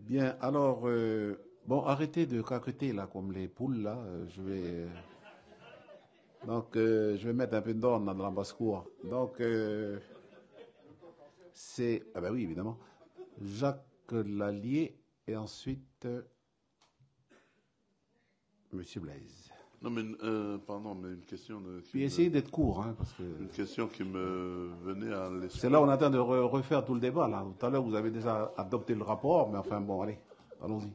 Bien, alors, bon, arrêtez de caqueter là, comme les poules là. Je vais mettre un peu d'ordre dans la basse-cour. Donc, c'est, ah ben oui, évidemment, Jacques Lallier et ensuite Monsieur Blaise. Non, mais pardon, mais une question Puis essayez d'être court, hein, parce que une question qui me venait à l'esprit. c'est là on attend de refaire tout le débat là. Tout à l'heure, vous avez déjà adopté le rapport, mais enfin bon, allez, allons-y.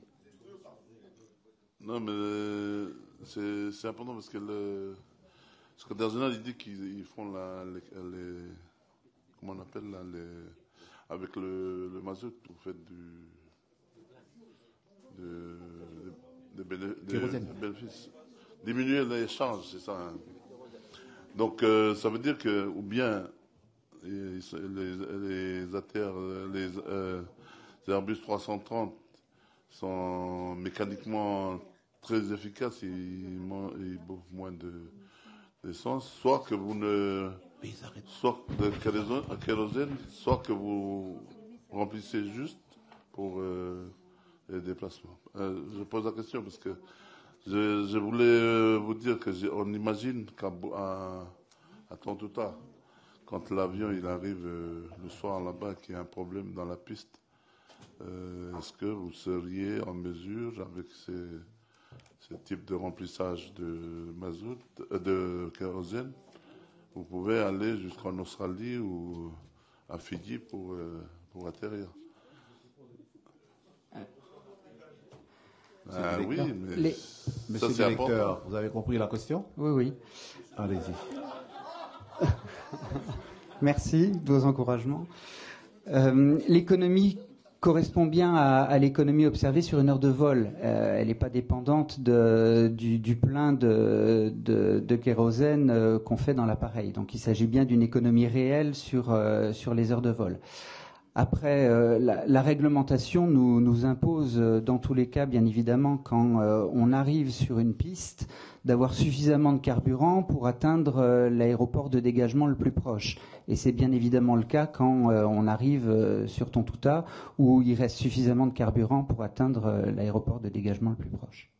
Non, mais c'est important parce que le secrétaire général il dit qu'ils font comment on appelle là, avec le mazout, vous faites des bénéfices. Diminuer les charges, c'est ça. Hein. Donc ça veut dire que, ou bien les ATR, les Airbus 330 sont mécaniquement très efficaces, ils bouffent moins d'essence, soit que vous ne, soit de kérosène, soit que vous remplissez juste pour les déplacements. Je pose la question parce que je voulais vous dire que on imagine qu'à Tontouta, quand l'avion il arrive le soir là-bas, qu'il y a un problème dans la piste, est-ce que vous seriez en mesure, avec ce type de remplissage de mazout, de kérosène, vous pouvez aller jusqu'en Australie ou à Fidji pour atterrir? Oui, mais Monsieur le directeur, vous avez compris la question? Oui, oui. Allez-y. Merci de vos encouragements. L'économie correspond bien à l'économie observée sur une heure de vol. Elle n'est pas dépendante du plein de kérosène qu'on fait dans l'appareil. Donc il s'agit bien d'une économie réelle sur les heures de vol. Après, la réglementation nous impose, dans tous les cas, bien évidemment, quand on arrive sur une piste, d'avoir suffisamment de carburant pour atteindre l'aéroport de dégagement le plus proche. Et c'est bien évidemment le cas quand on arrive sur Tontouta, où il reste suffisamment de carburant pour atteindre l'aéroport de dégagement le plus proche.